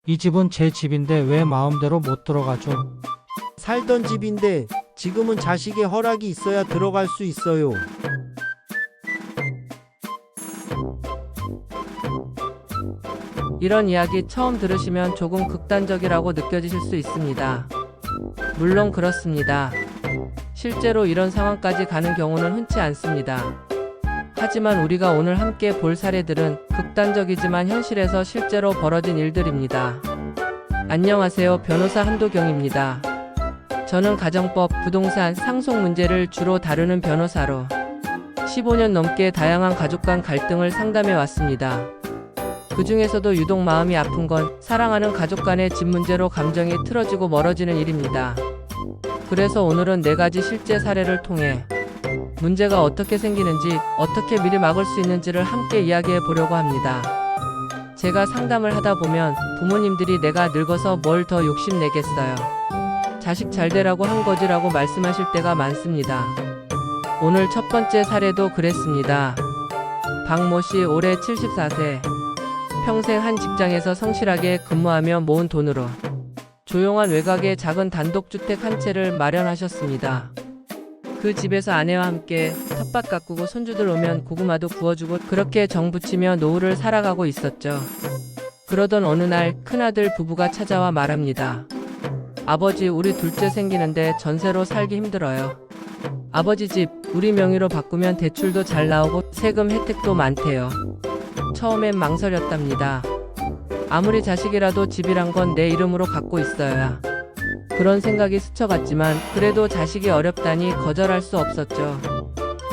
이 집은 제 집인데 왜 마음대로 못 들어가죠? 살던 집인데 지금은 자식의 허락이 있어야 들어갈 수 있어요. 이런 이야기 처음 들으시면 조금 극단적이라고 느껴지실 수 있습니다. 물론 그렇습니다. 실제로 이런 상황까지 가는 경우는 흔치 않습니다. 하지만 우리가 오늘 함께 볼 사례들은 극단적이지만 현실에서 실제로 벌어진 일들입니다. 안녕하세요. 변호사 한도경입니다. 저는 가정법, 부동산, 상속 문제를 주로 다루는 변호사로 15년 넘게 다양한 가족 간 갈등을 상담해 왔습니다. 그 중에서도 유독 마음이 아픈 건 사랑하는 가족 간의 집 문제로 감정이 틀어지고 멀어지는 일입니다. 그래서 오늘은 4가지 실제 사례를 통해 문제가 어떻게 생기는지, 어떻게 미리 막을 수 있는지를 함께 이야기해 보려고 합니다. 제가 상담을 하다 보면 부모님들이 내가 늙어서 뭘 더 욕심내겠어요. 자식 잘 되라고 한 거지라고 말씀하실 때가 많습니다. 오늘 첫 번째 사례도 그랬습니다. 박모 씨 올해 74세. 평생 한 직장에서 성실하게 근무하며 모은 돈으로 조용한 외곽에 작은 단독주택 한 채를 마련하셨습니다. 그 집에서 아내와 함께 텃밭 가꾸고 손주들 오면 고구마도 구워주고 그렇게 정붙이며 노후를 살아가고 있었죠. 그러던 어느 날 큰아들 부부가 찾아와 말합니다. 아버지, 우리 둘째 생기는데 전세로 살기 힘들어요. 아버지 집 우리 명의로 바꾸면 대출도 잘 나오고 세금 혜택도 많대요. 처음엔 망설였답니다. 아무리 자식이라도 집이란 건 내 이름으로 갖고 있어야. 그런 생각이 스쳐갔지만 그래도 자식이 어렵다니 거절할 수 없었죠.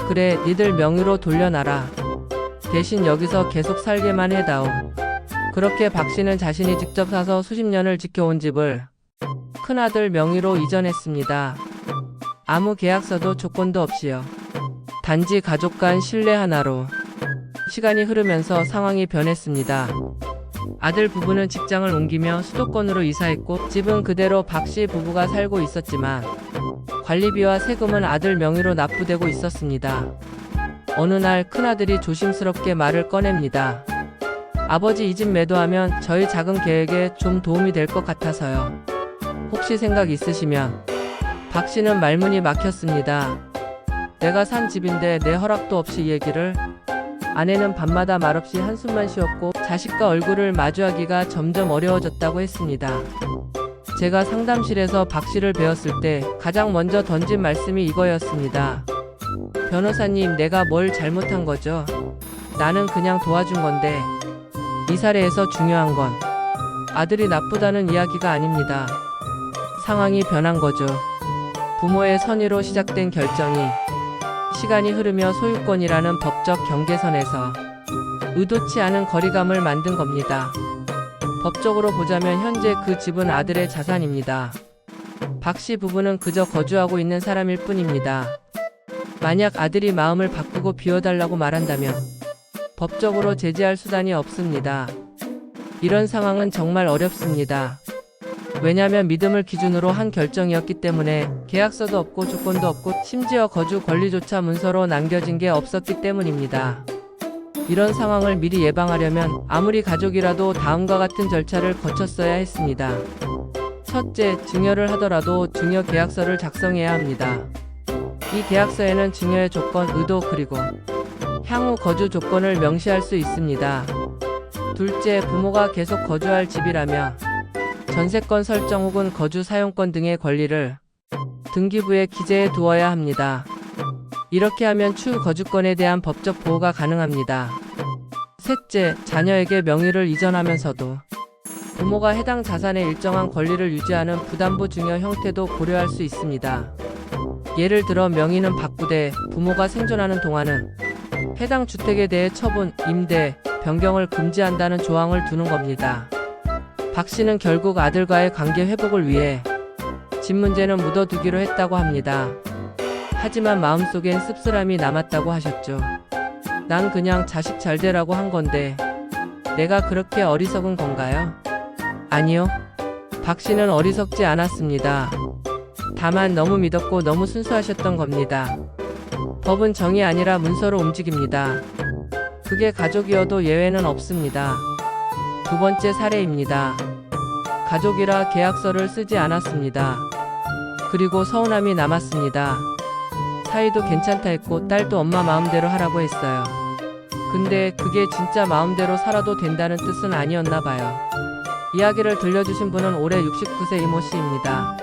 그래, 니들 명의로 돌려놔라. 대신 여기서 계속 살게만 해다오. 그렇게 박 씨는 자신이 직접 사서 수십 년을 지켜온 집을 큰아들 명의로 이전했습니다. 아무 계약서도 조건도 없이요. 단지 가족 간 신뢰 하나로. 시간이 흐르면서 상황이 변했습니다. 아들 부부는 직장을 옮기며 수도권으로 이사했고 집은 그대로 박 씨 부부가 살고 있었지만 관리비와 세금은 아들 명의로 납부되고 있었습니다. 어느 날 큰아들이 조심스럽게 말을 꺼냅니다. 아버지, 이 집 매도하면 저희 작은 계획에 좀 도움이 될 것 같아서요. 혹시 생각 있으시면. 박 씨는 말문이 막혔습니다. 내가 산 집인데 내 허락도 없이 이 얘기를. 아내는 밤마다 말없이 한숨만 쉬었고 자식과 얼굴을 마주하기가 점점 어려워졌다고 했습니다. 제가 상담실에서 박 씨를 배웠을 때 가장 먼저 던진 말씀이 이거였습니다. 변호사님, 내가 뭘 잘못한 거죠? 나는 그냥 도와준 건데. 이 사례에서 중요한 건 아들이 나쁘다는 이야기가 아닙니다. 상황이 변한 거죠. 부모의 선의로 시작된 결정이 시간이 흐르며 소유권이라는 법적 경계선에서 의도치 않은 거리감을 만든 겁니다. 법적으로 보자면 현재 그 집은 아들의 자산입니다. 박 씨 부부는 그저 거주하고 있는 사람일 뿐입니다. 만약 아들이 마음을 바꾸고 비워달라고 말한다면 법적으로 제재할 수단이 없습니다. 이런 상황은 정말 어렵습니다. 왜냐면 믿음을 기준으로 한 결정이었기 때문에 계약서도 없고 조건도 없고 심지어 거주 권리조차 문서로 남겨진 게 없었기 때문입니다. 이런 상황을 미리 예방하려면 아무리 가족이라도 다음과 같은 절차를 거쳤어야 했습니다. 첫째, 증여를 하더라도 증여 계약서를 작성해야 합니다. 이 계약서에는 증여의 조건, 의도 그리고 향후 거주 조건을 명시할 수 있습니다. 둘째, 부모가 계속 거주할 집이라며 전세권 설정 혹은 거주 사용권 등의 권리를 등기부에 기재해 두어야 합니다. 이렇게 하면 추후 거주권에 대한 법적 보호가 가능합니다. 셋째, 자녀에게 명의를 이전하면서도 부모가 해당 자산의 일정한 권리를 유지하는 부담부 증여 형태도 고려할 수 있습니다. 예를 들어 명의는 바꾸되 부모가 생존하는 동안은 해당 주택에 대해 처분, 임대, 변경을 금지한다는 조항을 두는 겁니다. 박 씨는 결국 아들과의 관계 회복을 위해 집 문제는 묻어두기로 했다고 합니다. 하지만 마음속엔 씁쓸함이 남았다고 하셨죠. 난 그냥 자식 잘 되라고 한 건데 내가 그렇게 어리석은 건가요? 아니요. 박 씨는 어리석지 않았습니다. 다만 너무 믿었고 너무 순수하셨던 겁니다. 법은 정이 아니라 문서로 움직입니다. 그게 가족이어도 예외는 없습니다. 두 번째 사례입니다. 가족이라 계약서를 쓰지 않았습니다. 그리고 서운함이 남았습니다. 사이도 괜찮다 했고 딸도 엄마 마음대로 하라고 했어요. 근데 그게 진짜 마음대로 살아도 된다는 뜻은 아니었나 봐요. 이야기를 들려주신 분은 올해 69세 이모 씨입니다.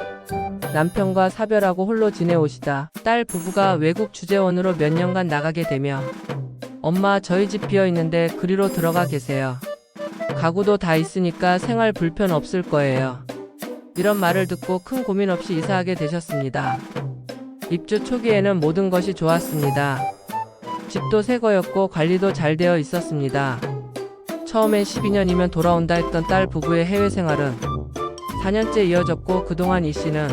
남편과 사별하고 홀로 지내오시다 딸 부부가 외국 주재원으로 몇 년간 나가게 되며 엄마 저희 집 비어있는데 그리로 들어가 계세요. 가구도 다 있으니까 생활 불편 없을 거예요. 이런 말을 듣고 큰 고민 없이 이사하게 되셨습니다. 입주 초기에는 모든 것이 좋았습니다. 집도 새 거였고 관리도 잘 되어 있었습니다. 처음엔 12년이면 돌아온다 했던 딸 부부의 해외 생활은 4년째 이어졌고 그동안 이 씨는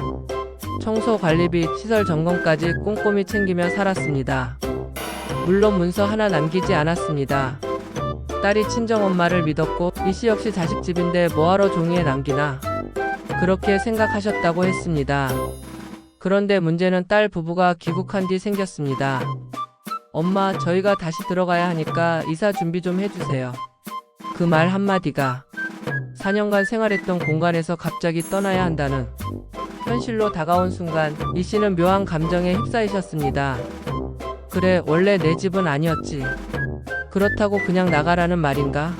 청소 관리 및 시설 점검까지 꼼꼼히 챙기며 살았습니다. 물론 문서 하나 남기지 않았습니다. 딸이 친정엄마를 믿었고 이 씨 역시 자식 집인데 뭐하러 종이에 남기나 그렇게 생각하셨다고 했습니다. 그런데 문제는 딸 부부가 귀국한 뒤 생겼습니다. 엄마 저희가 다시 들어가야 하니까 이사 준비 좀 해주세요. 그 말 한마디가 4년간 생활했던 공간에서 갑자기 떠나야 한다는 현실로 다가온 순간 이 씨는 묘한 감정에 휩싸이셨습니다. 그래 원래 내 집은 아니었지. 그렇다고 그냥 나가라는 말인가?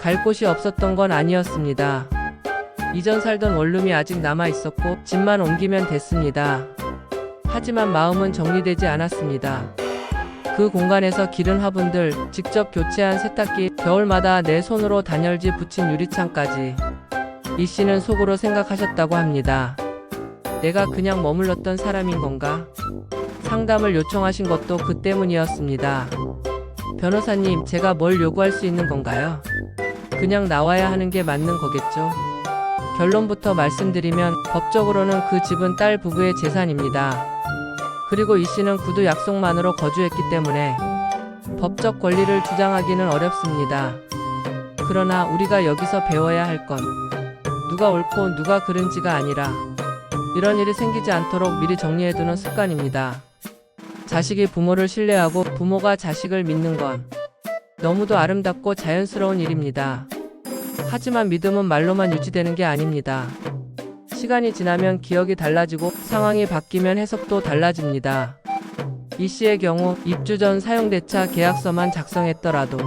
갈 곳이 없었던 건 아니었습니다. 이전 살던 원룸이 아직 남아 있었고 집만 옮기면 됐습니다. 하지만 마음은 정리되지 않았습니다. 그 공간에서 기른 화분들, 직접 교체한 세탁기, 겨울마다 내 손으로 단열지 붙인 유리창까지 이 씨는 속으로 생각하셨다고 합니다. 내가 그냥 머물렀던 사람인 건가? 상담을 요청하신 것도 그 때문이었습니다. 변호사님, 제가 뭘 요구할 수 있는 건가요? 그냥 나와야 하는 게 맞는 거겠죠? 결론부터 말씀드리면 법적으로는 그 집은 딸 부부의 재산입니다. 그리고 이 씨는 구두 약속만으로 거주했기 때문에 법적 권리를 주장하기는 어렵습니다. 그러나 우리가 여기서 배워야 할 건 누가 옳고 누가 그른지가 아니라 이런 일이 생기지 않도록 미리 정리해두는 습관입니다. 자식이 부모를 신뢰하고 부모가 자식을 믿는 건 너무도 아름답고 자연스러운 일입니다. 하지만 믿음은 말로만 유지되는 게 아닙니다. 시간이 지나면 기억이 달라지고 상황이 바뀌면 해석도 달라집니다. 이 씨의 경우 입주 전 사용대차 계약서만 작성했더라도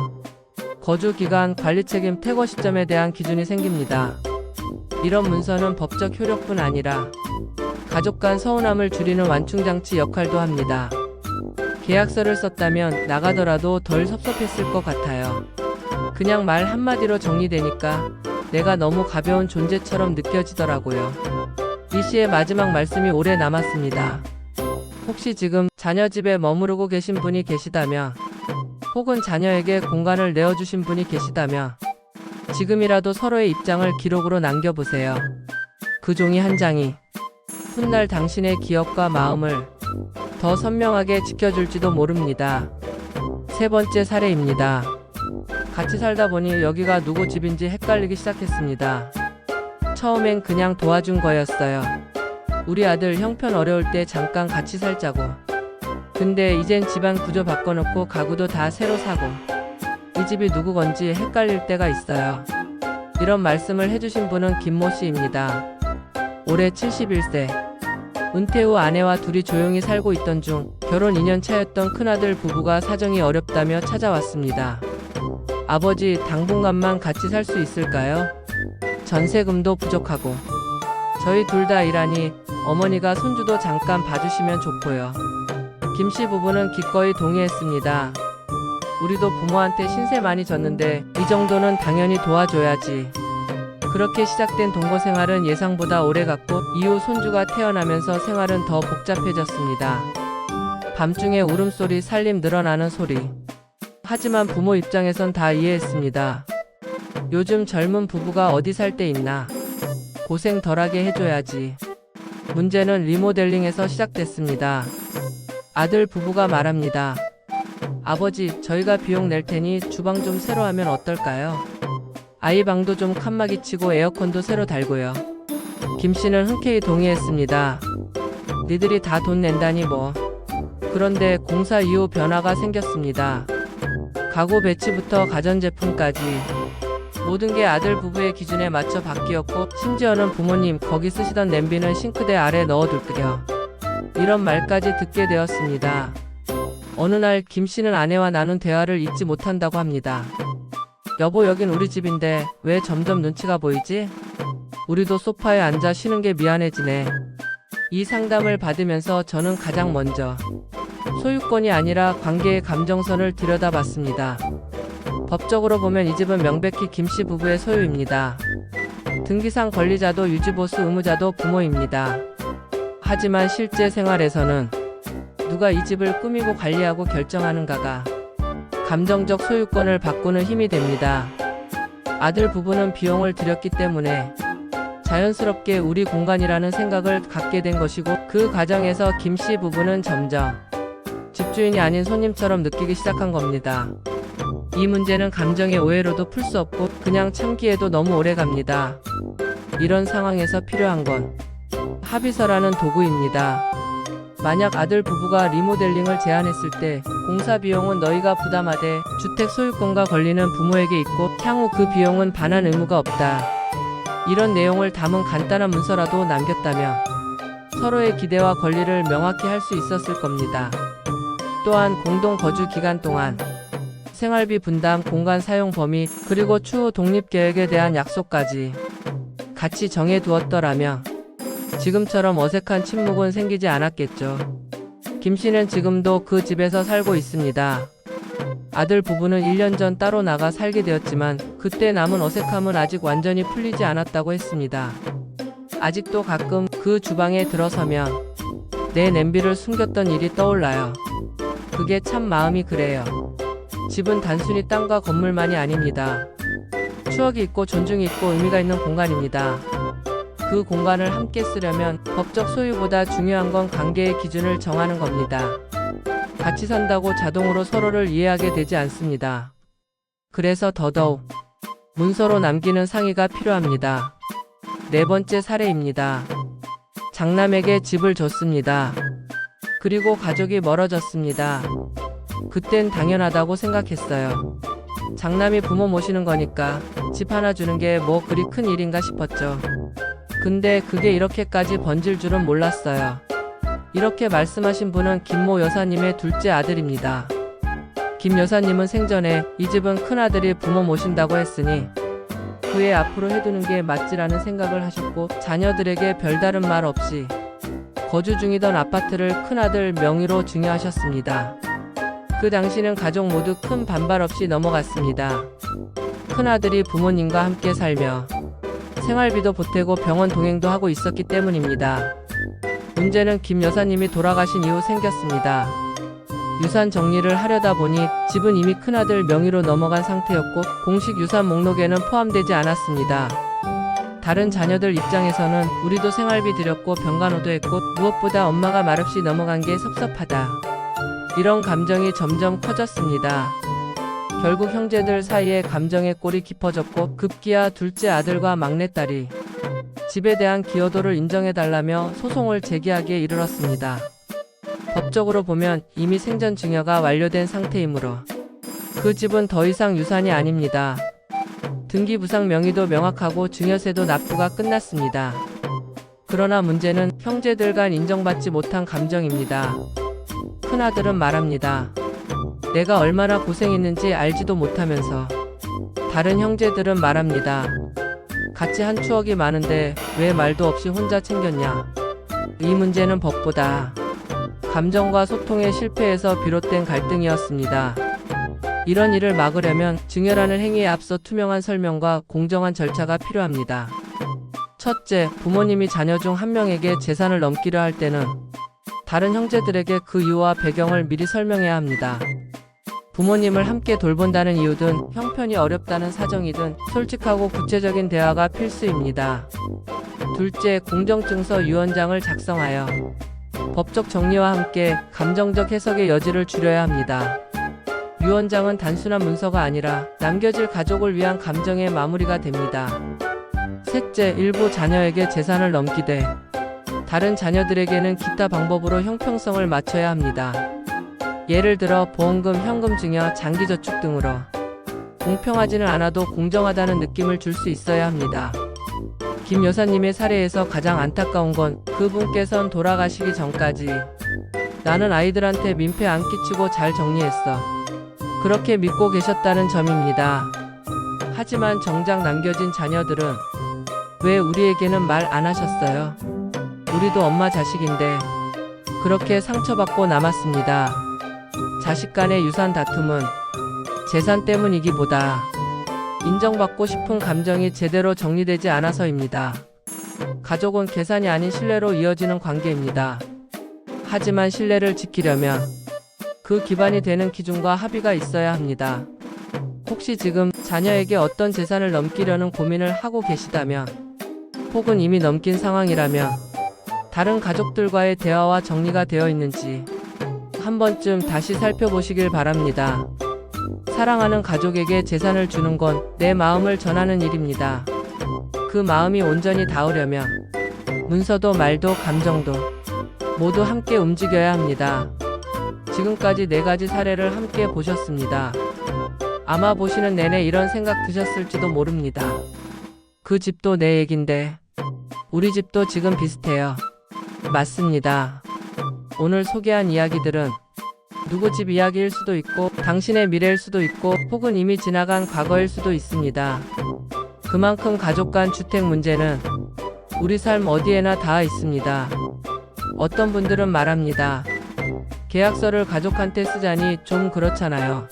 거주 기간, 관리 책임, 퇴거 시점에 대한 기준이 생깁니다. 이런 문서는 법적 효력뿐 아니라 가족 간 서운함을 줄이는 완충장치 역할도 합니다. 계약서를 썼다면 나가더라도 덜 섭섭했을 것 같아요. 그냥 말 한마디로 정리되니까 내가 너무 가벼운 존재처럼 느껴지더라고요. 이 씨의 마지막 말씀이 오래 남았습니다. 혹시 지금 자녀 집에 머무르고 계신 분이 계시다면, 혹은 자녀에게 공간을 내어주신 분이 계시다면 지금이라도 서로의 입장을 기록으로 남겨보세요. 그 종이 한 장이 훗날 당신의 기억과 마음을 더 선명하게 지켜줄지도 모릅니다. 세 번째 사례입니다. 같이 살다 보니 여기가 누구 집인지 헷갈리기 시작했습니다. 처음엔 그냥 도와준 거였어요. 우리 아들 형편 어려울 때 잠깐 같이 살자고. 근데 이젠 집안 구조 바꿔놓고 가구도 다 새로 사고 이 집이 누구 건지 헷갈릴 때가 있어요. 이런 말씀을 해주신 분은 김모 씨입니다. 올해 71세. 은퇴 후 아내와 둘이 조용히 살고 있던 중 결혼 2년 차였던 큰아들 부부가 사정이 어렵다며 찾아왔습니다. 아버지, 당분간만 같이 살 수 있을까요? 전세금도 부족하고 저희 둘 다 일하니 어머니가 손주도 잠깐 봐주시면 좋고요. 김씨 부부는 기꺼이 동의했습니다. 우리도 부모한테 신세 많이 졌는데 이 정도는 당연히 도와줘야지. 그렇게 시작된 동거 생활은 예상보다 오래갔고 이후 손주가 태어나면서 생활은 더 복잡해졌습니다. 밤중에 울음소리, 살림 늘어나는 소리. 하지만 부모 입장에선 다 이해했습니다. 요즘 젊은 부부가 어디 살 데 있나. 고생 덜하게 해줘야지. 문제는 리모델링에서 시작됐습니다. 아들 부부가 말합니다. 아버지, 저희가 비용 낼 테니 주방 좀 새로 하면 어떨까요? 아이 방도 좀 칸막이 치고 에어컨도 새로 달고요. 김씨는 흔쾌히 동의했습니다. 니들이 다 돈 낸다니 뭐. 그런데 공사 이후 변화가 생겼습니다. 가구 배치부터 가전제품까지 모든 게 아들 부부의 기준에 맞춰 바뀌었고 심지어는 부모님 거기 쓰시던 냄비는 싱크대 아래 넣어둘게요. 이런 말까지 듣게 되었습니다. 어느 날 김 씨는 아내와 나눈 대화를 잊지 못한다고 합니다. 여보, 여긴 우리 집인데 왜 점점 눈치가 보이지? 우리도 소파에 앉아 쉬는 게 미안해지네. 이 상담을 받으면서 저는 가장 먼저 소유권이 아니라 관계의 감정선을 들여다봤습니다. 법적으로 보면 이 집은 명백히 김씨 부부의 소유입니다. 등기상 권리자도 유지보수 의무자도 부모입니다. 하지만 실제 생활에서는 누가 이 집을 꾸미고 관리하고 결정하는가가 감정적 소유권을 바꾸는 힘이 됩니다. 아들 부부는 비용을 들였기 때문에 자연스럽게 우리 공간이라는 생각을 갖게 된 것이고, 그 과정에서 김씨 부부는 점점 집주인이 아닌 손님처럼 느끼기 시작한 겁니다. 이 문제는 감정의 오해로도 풀 수 없고 그냥 참기에도 너무 오래 갑니다. 이런 상황에서 필요한 건 합의서라는 도구입니다. 만약 아들 부부가 리모델링을 제안했을 때 공사 비용은 너희가 부담하되 주택 소유권과 권리는 부모에게 있고 향후 그 비용은 반환 의무가 없다. 이런 내용을 담은 간단한 문서라도 남겼다면 서로의 기대와 권리를 명확히 할 수 있었을 겁니다. 또한 공동 거주 기간 동안 생활비 분담, 공간 사용 범위, 그리고 추후 독립계획에 대한 약속까지 같이 정해두었더라면 지금처럼 어색한 침묵은 생기지 않았겠죠. 김 씨는 지금도 그 집에서 살고 있습니다. 아들 부부는 1년 전 따로 나가 살게 되었지만 그때 남은 어색함은 아직 완전히 풀리지 않았다고 했습니다. 아직도 가끔 그 주방에 들어서면 내 냄비를 숨겼던 일이 떠올라요. 그게 참 마음이 그래요. 집은 단순히 땅과 건물만이 아닙니다. 추억이 있고 존중이 있고 의미가 있는 공간입니다. 그 공간을 함께 쓰려면 법적 소유보다 중요한 건 관계의 기준을 정하는 겁니다. 같이 산다고 자동으로 서로를 이해하게 되지 않습니다. 그래서 더더욱 문서로 남기는 상의가 필요합니다. 네 번째 사례입니다. 장남에게 집을 줬습니다. 그리고 가족이 멀어졌습니다. 그땐 당연하다고 생각했어요. 장남이 부모 모시는 거니까 집 하나 주는 게 뭐 그리 큰 일인가 싶었죠. 근데 그게 이렇게까지 번질 줄은 몰랐어요. 이렇게 말씀하신 분은 김모 여사님의 둘째 아들입니다. 김 여사님은 생전에 이 집은 큰아들이 부모 모신다고 했으니 그의 앞으로 해두는 게 맞지라는 생각을 하셨고, 자녀들에게 별다른 말 없이 거주 중이던 아파트를 큰아들 명의로 증여하셨습니다. 그 당시는 가족 모두 큰 반발 없이 넘어갔습니다. 큰아들이 부모님과 함께 살며 생활비도 보태고 병원 동행도 하고 있었기 때문입니다. 문제는 김 여사님이 돌아가신 이후 생겼습니다. 유산 정리를 하려다 보니 집은 이미 큰아들 명의로 넘어간 상태였고 공식 유산 목록에는 포함되지 않았습니다. 다른 자녀들 입장에서는 우리도 생활비 들였고 병간호도 했고 무엇보다 엄마가 말없이 넘어간 게 섭섭하다. 이런 감정이 점점 커졌습니다. 결국 형제들 사이에 감정의 골이 깊어졌고 급기야 둘째 아들과 막내딸이 집에 대한 기여도를 인정해달라며 소송을 제기하기에 이르렀습니다. 법적으로 보면 이미 생전 증여가 완료된 상태이므로 그 집은 더 이상 유산이 아닙니다. 등기부상 명의도 명확하고 증여세도 납부가 끝났습니다. 그러나 문제는 형제들 간 인정받지 못한 감정입니다. 큰아들은 말합니다. 내가 얼마나 고생했는지 알지도 못하면서. 다른 형제들은 말합니다. 같이 한 추억이 많은데 왜 말도 없이 혼자 챙겼냐. 이 문제는 법보다 감정과 소통의 실패에서 비롯된 갈등이었습니다. 이런 일을 막으려면 증여라는 행위에 앞서 투명한 설명과 공정한 절차가 필요합니다. 첫째, 부모님이 자녀 중 한 명에게 재산을 넘기려 할 때는 다른 형제들에게 그 이유와 배경을 미리 설명해야 합니다. 부모님을 함께 돌본다는 이유든 형편이 어렵다는 사정이든 솔직하고 구체적인 대화가 필수입니다. 둘째, 공정증서 유언장을 작성하여 법적 정리와 함께 감정적 해석의 여지를 줄여야 합니다. 유언장은 단순한 문서가 아니라 남겨질 가족을 위한 감정의 마무리가 됩니다. 셋째, 일부 자녀에게 재산을 넘기되 다른 자녀들에게는 기타 방법으로 형평성을 맞춰야 합니다. 예를 들어 보험금, 현금 증여, 장기저축 등으로 공평하지는 않아도 공정하다는 느낌을 줄 수 있어야 합니다. 김 여사님의 사례에서 가장 안타까운 건 그분께선 돌아가시기 전까지 나는 아이들한테 민폐 안 끼치고 잘 정리했어. 그렇게 믿고 계셨다는 점입니다. 하지만 정작 남겨진 자녀들은 왜 우리에게는 말 안 하셨어요? 우리도 엄마 자식인데 그렇게 상처받고 남았습니다. 자식 간의 유산 다툼은 재산 때문이기보다 인정받고 싶은 감정이 제대로 정리되지 않아서입니다. 가족은 계산이 아닌 신뢰로 이어지는 관계입니다. 하지만 신뢰를 지키려면 그 기반이 되는 기준과 합의가 있어야 합니다. 혹시 지금 자녀에게 어떤 재산을 넘기려는 고민을 하고 계시다면, 혹은 이미 넘긴 상황이라면 다른 가족들과의 대화와 정리가 되어 있는지 한 번쯤 다시 살펴보시길 바랍니다. 사랑하는 가족에게 재산을 주는 건 내 마음을 전하는 일입니다. 그 마음이 온전히 닿으려면 문서도 말도 감정도 모두 함께 움직여야 합니다. 지금까지 4가지 사례를 함께 보셨습니다. 아마 보시는 내내 이런 생각 드셨을지도 모릅니다. 그 집도 내 얘긴데 우리 집도 지금 비슷해요. 맞습니다. 오늘 소개한 이야기들은 누구 집 이야기일 수도 있고 당신의 미래일 수도 있고 혹은 이미 지나간 과거일 수도 있습니다. 그만큼 가족 간 주택 문제는 우리 삶 어디에나 닿아 있습니다. 어떤 분들은 말합니다. 계약서를 가족한테 쓰자니 좀 그렇잖아요.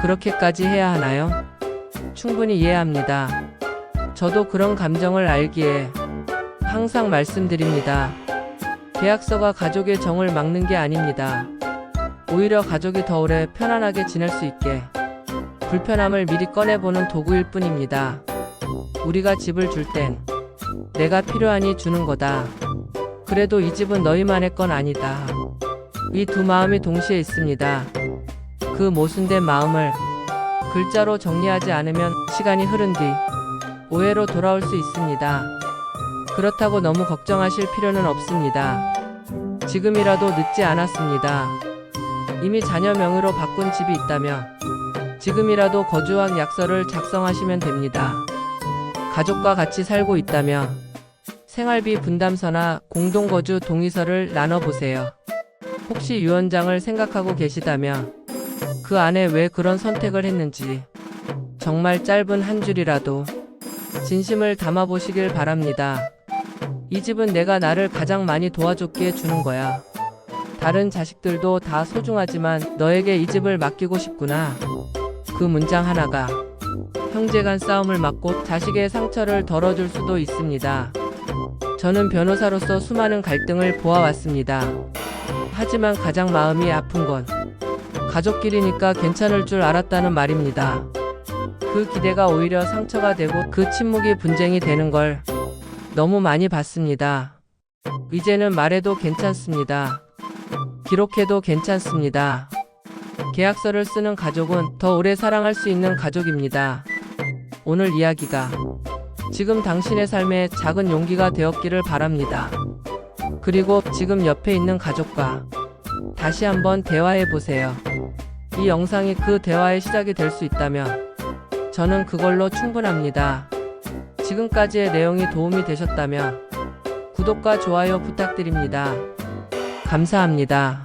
그렇게까지 해야 하나요? 충분히 이해합니다. 저도 그런 감정을 알기에 항상 말씀드립니다. 계약서가 가족의 정을 막는 게 아닙니다. 오히려 가족이 더 오래 편안하게 지낼 수 있게 불편함을 미리 꺼내보는 도구일 뿐입니다. 우리가 집을 줄 땐 내가 필요하니 주는 거다. 그래도 이 집은 너희만의 건 아니다. 이 두 마음이 동시에 있습니다. 그 모순된 마음을 글자로 정리하지 않으면 시간이 흐른 뒤 오해로 돌아올 수 있습니다. 그렇다고 너무 걱정하실 필요는 없습니다. 지금이라도 늦지 않았습니다. 이미 자녀 명의로 바꾼 집이 있다면 지금이라도 거주학 약서를 작성하시면 됩니다. 가족과 같이 살고 있다면 생활비 분담서나 공동거주 동의서를 나눠보세요. 혹시 유언장을 생각하고 계시다면 그 안에 왜 그런 선택을 했는지 정말 짧은 한 줄이라도 진심을 담아보시길 바랍니다. 이 집은 내가 나를 가장 많이 도와줬기에 주는 거야. 다른 자식들도 다 소중하지만 너에게 이 집을 맡기고 싶구나. 그 문장 하나가 형제간 싸움을 막고 자식의 상처를 덜어줄 수도 있습니다. 저는 변호사로서 수많은 갈등을 보아왔습니다. 하지만 가장 마음이 아픈 건 가족끼리니까 괜찮을 줄 알았다는 말입니다. 그 기대가 오히려 상처가 되고 그 침묵이 분쟁이 되는 걸 너무 많이 봤습니다. 이제는 말해도 괜찮습니다. 기록해도 괜찮습니다. 계약서를 쓰는 가족은 더 오래 사랑할 수 있는 가족입니다. 오늘 이야기가 지금 당신의 삶에 작은 용기가 되었기를 바랍니다. 그리고 지금 옆에 있는 가족과 다시 한번 대화해 보세요. 이 영상이 그 대화의 시작이 될 수 있다면 저는 그걸로 충분합니다. 지금까지의 내용이 도움이 되셨다면 구독과 좋아요 부탁드립니다. 감사합니다.